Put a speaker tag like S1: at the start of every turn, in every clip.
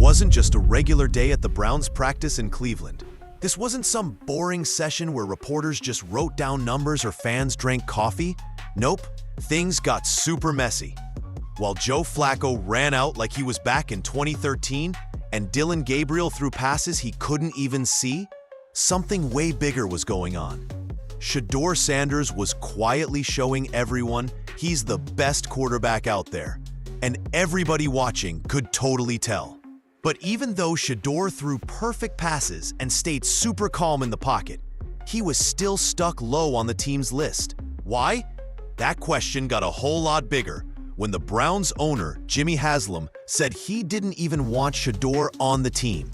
S1: wasn't just a regular day at the Browns practice in Cleveland. This wasn't some boring session where reporters just wrote down numbers or fans drank coffee. Nope, things got super messy. While Joe Flacco ran out like he was back in 2013 and Dillon Gabriel threw passes he couldn't even see, something way bigger was going on. Shedeur Sanders was quietly showing everyone he's the best quarterback out there, and everybody watching could totally tell. But even though Shaduer threw perfect passes and stayed super calm in the pocket, he was still stuck low on the team's list. Why? That question got a whole lot bigger when the Browns owner, Jimmy Haslam, said he didn't even want Shaduer on the team.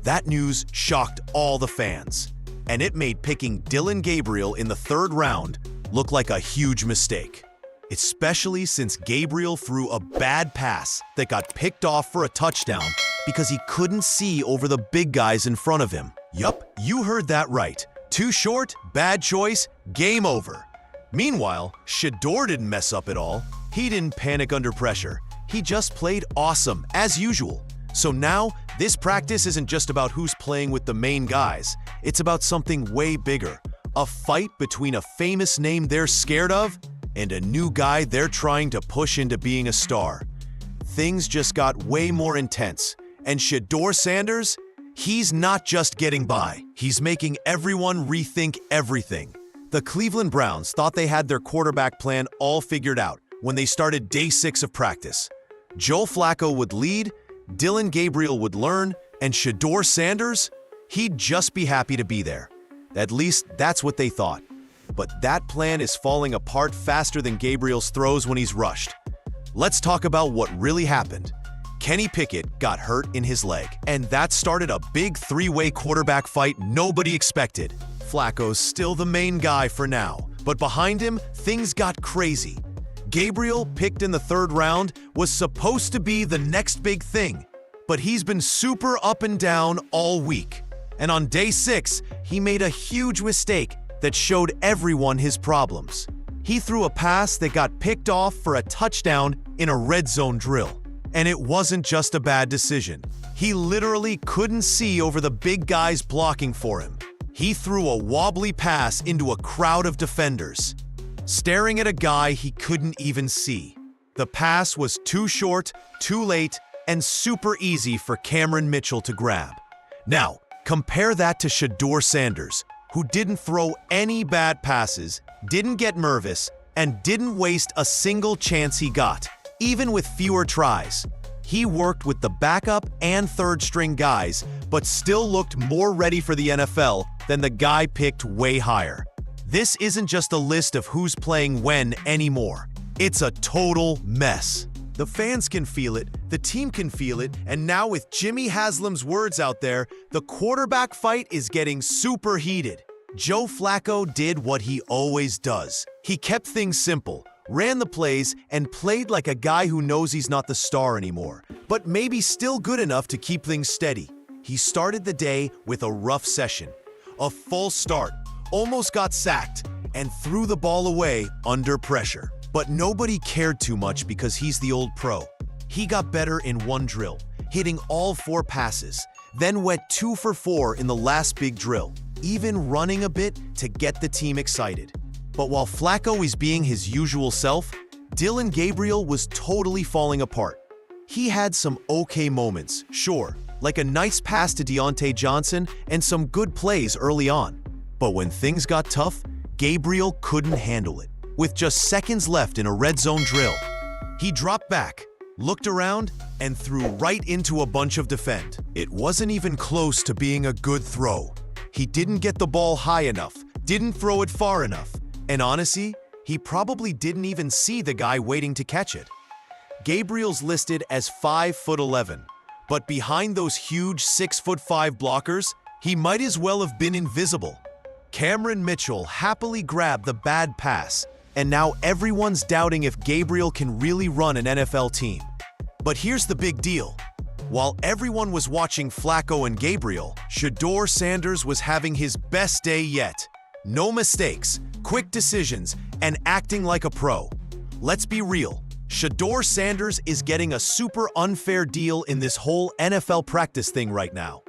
S1: That news shocked all the fans, and it made picking Dillon Gabriel in the third round look like a huge mistake. Especially since Gabriel threw a bad pass that got picked off for a touchdown because he couldn't see over the big guys in front of him. Yup, you heard that right. Too short, bad choice, game over. Meanwhile, Shaduer didn't mess up at all. He didn't panic under pressure. He just played awesome, as usual. So now, this practice isn't just about who's playing with the main guys. It's about something way bigger. A fight between a famous name they're scared of and a new guy they're trying to push into being a star. Things just got way more intense. And Shedeur Sanders, he's not just getting by. He's making everyone rethink everything. The Cleveland Browns thought they had their quarterback plan all figured out when they started day 6 of practice. Joe Flacco would lead, Dillon Gabriel would learn, and Shedeur Sanders, he'd just be happy to be there. At least that's what they thought. But that plan is falling apart faster than Gabriel's throws when he's rushed. Let's talk about what really happened. Kenny Pickett got hurt in his leg, and that started a big three-way quarterback fight nobody expected. Flacco's still the main guy for now, but behind him, things got crazy. Gabriel, picked in the third round, was supposed to be the next big thing, but he's been super up and down all week. And on day 6, he made a huge mistake that showed everyone his problems. He threw a pass that got picked off for a touchdown in a red zone drill. And it wasn't just a bad decision. He literally couldn't see over the big guys blocking for him. He threw a wobbly pass into a crowd of defenders, staring at a guy he couldn't even see. The pass was too short, too late, and super easy for Cameron Mitchell to grab. Now, compare that to Shedeur Sanders, who didn't throw any bad passes, didn't get nervous, and didn't waste a single chance he got, even with fewer tries. He worked with the backup and third-string guys, but still looked more ready for the NFL than the guy picked way higher. This isn't just a list of who's playing when anymore. It's a total mess. The fans can feel it, the team can feel it, and now with Jimmy Haslam's words out there, the quarterback fight is getting super heated. Joe Flacco did what he always does. He kept things simple, ran the plays, and played like a guy who knows he's not the star anymore, but maybe still good enough to keep things steady. He started the day with a rough session. A false start, almost got sacked, and threw the ball away under pressure. But nobody cared too much because he's the old pro. He got better in one drill, hitting all 4 passes, then went 2 for 4 in the last big drill, even running a bit to get the team excited. But while Flacco is being his usual self, Dillon Gabriel was totally falling apart. He had some okay moments, sure, like a nice pass to Deontay Johnson and some good plays early on. But when things got tough, Gabriel couldn't handle it. With just seconds left in a red zone drill, he dropped back, looked around, and threw right into a bunch of defend. It wasn't even close to being a good throw. He didn't get the ball high enough, didn't throw it far enough, and honestly, he probably didn't even see the guy waiting to catch it. Gabriel's listed as 5'11", but behind those huge 6'5" blockers, he might as well have been invisible. Cameron Mitchell happily grabbed the bad pass, and now everyone's doubting if Gabriel can really run an NFL team. But here's the big deal. While everyone was watching Flacco and Gabriel, Shedeur Sanders was having his best day yet. No mistakes, quick decisions, and acting like a pro. Let's be real, Shedeur Sanders is getting a super unfair deal in this whole NFL practice thing right now.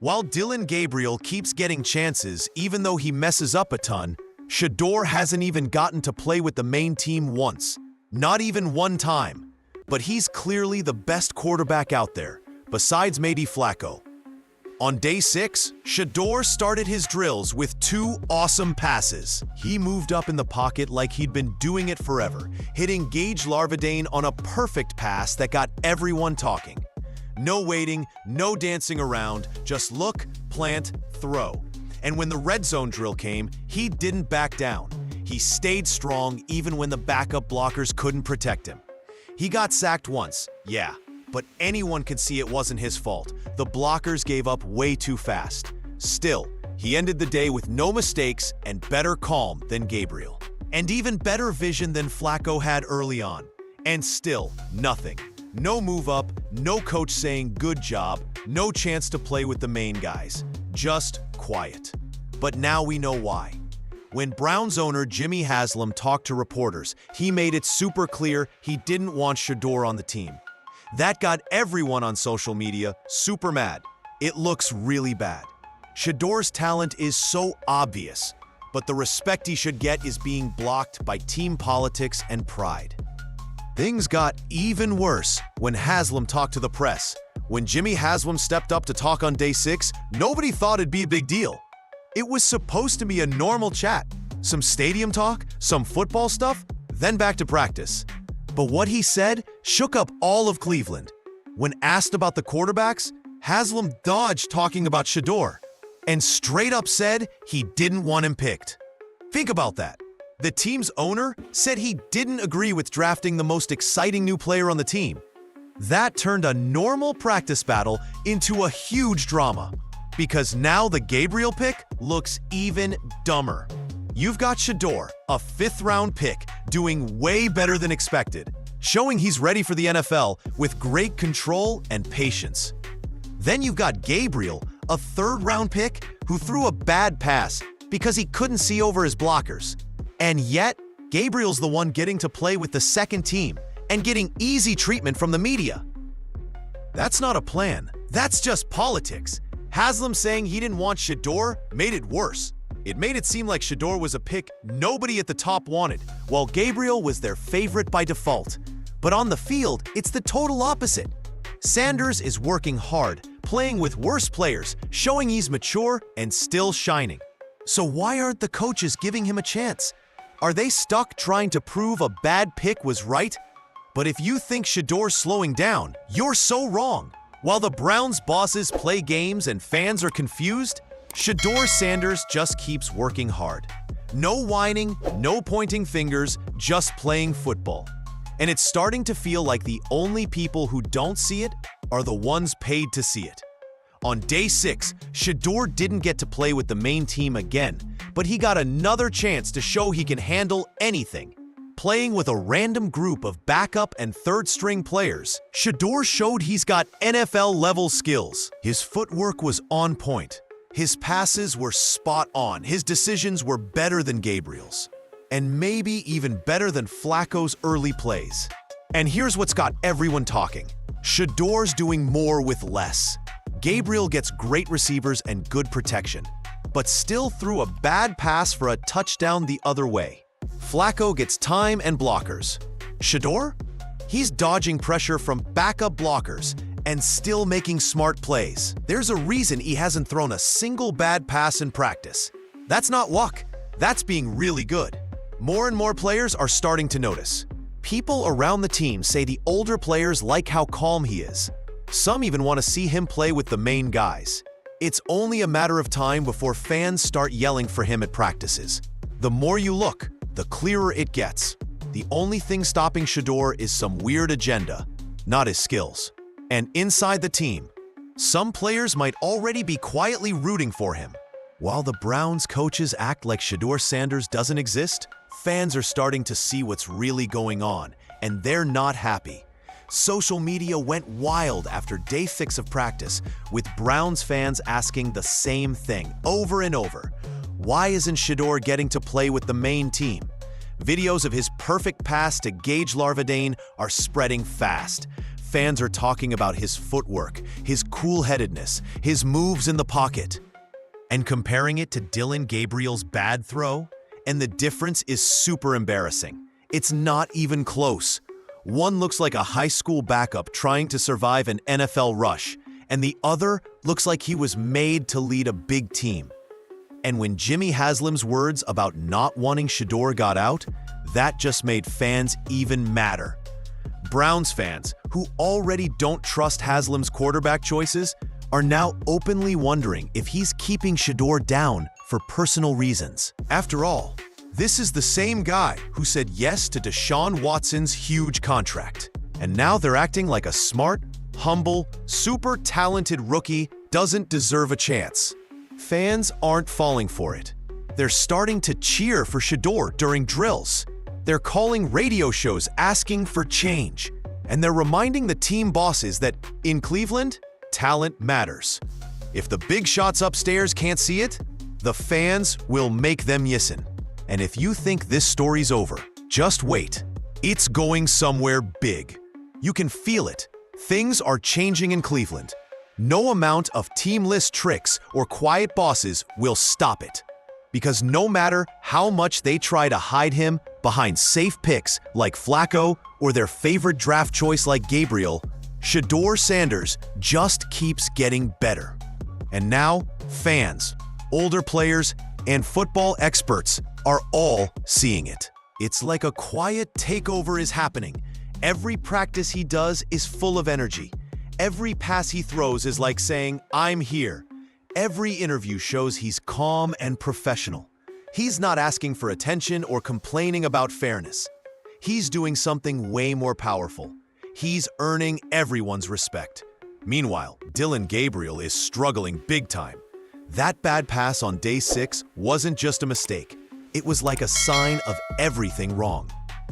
S1: While Gabriel keeps getting chances even though he messes up a ton, Shedeur hasn't even gotten to play with the main team once. Not even one time. But he's clearly the best quarterback out there, besides maybe Flacco. On day 6, Shedeur started his drills with 2 awesome passes. He moved up in the pocket like he'd been doing it forever, hitting Gage Larvadane on a perfect pass that got everyone talking. No waiting, no dancing around, just look, plant, throw. And when the red zone drill came, he didn't back down. He stayed strong even when the backup blockers couldn't protect him. He got sacked once, yeah. But anyone could see it wasn't his fault. The blockers gave up way too fast. Still, he ended the day with no mistakes and better calm than Gabriel. And even better vision than Flacco had early on. And still, nothing. No move up, no coach saying good job, no chance to play with the main guys. Just quiet. But now we know why. When Browns owner Jimmy Haslam talked to reporters, he made it super clear he didn't want Shedeur on the team. That got everyone on social media super mad. It looks really bad. Shedeur's talent is so obvious, but the respect he should get is being blocked by team politics and pride. Things got even worse when Haslam talked to the press. When Jimmy Haslam stepped up to talk on day 6, nobody thought it'd be a big deal. It was supposed to be a normal chat, some stadium talk, some football stuff, then back to practice. But what he said shook up all of Cleveland. When asked about the quarterbacks, Haslam dodged talking about Shedeur and straight up said he didn't want him picked. Think about that. The team's owner said he didn't agree with drafting the most exciting new player on the team. That turned a normal practice battle into a huge drama because now the Gabriel pick looks even dumber. You've got Shedeur, a 5th-round pick, doing way better than expected, showing he's ready for the NFL with great control and patience. Then you've got Gabriel, a 3rd-round pick who threw a bad pass because he couldn't see over his blockers. And yet, Gabriel's the one getting to play with the second team and getting easy treatment from the media. That's not a plan. That's just politics. Haslam saying he didn't want Shedeur made it worse. It made it seem like Shedeur was a pick nobody at the top wanted, while Gabriel was their favorite by default. But on the field, it's the total opposite. Sanders is working hard, playing with worse players, showing he's mature and still shining. So why aren't the coaches giving him a chance? Are they stuck trying to prove a bad pick was right? But if you think Shedeur's slowing down, you're so wrong. While the Browns bosses play games and fans are confused, Shedeur Sanders just keeps working hard. No whining, no pointing fingers, just playing football. And it's starting to feel like the only people who don't see it are the ones paid to see it. On day 6, Shedeur didn't get to play with the main team again, but he got another chance to show he can handle anything. Playing with a random group of backup and 3rd-string players, Shedeur showed he's got NFL-level skills. His footwork was on point. His passes were spot on. His decisions were better than Gabriel's. And maybe even better than Flacco's early plays. And here's what's got everyone talking. Shedeur's doing more with less. Gabriel gets great receivers and good protection, but still threw a bad pass for a touchdown the other way. Flacco gets time and blockers. Shedeur? He's dodging pressure from backup blockers and still making smart plays. There's a reason he hasn't thrown a single bad pass in practice. That's not luck. That's being really good. More and more players are starting to notice. People around the team say the older players like how calm he is. Some even want to see him play with the main guys. It's only a matter of time before fans start yelling for him at practices. The more you look, the clearer it gets. The only thing stopping Shedeur is some weird agenda, not his skills. And inside the team, some players might already be quietly rooting for him. While the Browns coaches act like Shedeur Sanders doesn't exist, fans are starting to see what's really going on, and they're not happy. Social media went wild after day 6 of practice, with Browns fans asking the same thing over and over. Why isn't Shedeur getting to play with the main team? Videos of his perfect pass to Gage Larvadane are spreading fast. Fans are talking about his footwork, his cool-headedness, his moves in the pocket, and comparing it to Dylan Gabriel's bad throw, and the difference is super embarrassing. It's not even close. One looks like a high school backup trying to survive an NFL rush, and the other looks like he was made to lead a big team. And when Jimmy Haslam's words about not wanting Shaduer got out, that just made fans even madder. Browns fans, who already don't trust Haslam's quarterback choices, are now openly wondering if he's keeping Shaduer down for personal reasons. After all, this is the same guy who said yes to Deshaun Watson's huge contract. And now they're acting like a smart, humble, super talented rookie doesn't deserve a chance. Fans aren't falling for it. They're starting to cheer for Shaduer during drills. They're calling radio shows asking for change. And they're reminding the team bosses that, in Cleveland, talent matters. If the big shots upstairs can't see it, the fans will make them listen. And if you think this story's over, just wait. It's going somewhere big. You can feel it. Things are changing in Cleveland. No amount of team-list tricks or quiet bosses will stop it. Because no matter how much they try to hide him behind safe picks like Flacco or their favorite draft choice like Gabriel, Shedeur Sanders just keeps getting better. And now, fans, older players, and football experts are all seeing it. It's like a quiet takeover is happening. Every practice he does is full of energy. Every pass he throws is like saying, "I'm here." Every interview shows he's calm and professional. He's not asking for attention or complaining about fairness. He's doing something way more powerful. He's earning everyone's respect. Meanwhile, Dylan Gabriel is struggling big time. That bad pass on day 6 wasn't just a mistake. It was like a sign of everything wrong.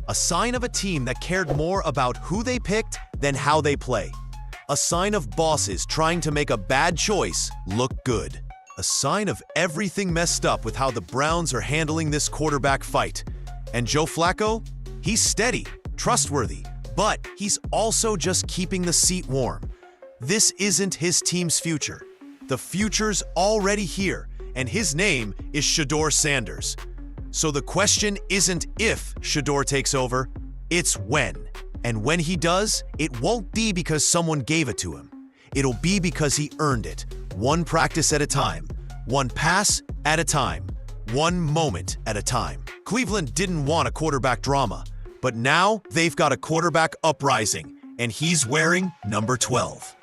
S1: A sign of a team that cared more about who they picked than how they play. A sign of bosses trying to make a bad choice look good. A sign of everything messed up with how the Browns are handling this quarterback fight. And Joe Flacco? He's steady, trustworthy, but he's also just keeping the seat warm. This isn't his team's future. The future's already here, and his name is Shedeur Sanders. So the question isn't if Shaduer takes over, it's when. And when he does, it won't be because someone gave it to him. It'll be because he earned it, one practice at a time, one pass at a time, one moment at a time. Cleveland didn't want a quarterback drama, but now they've got a quarterback uprising, and he's wearing number 12.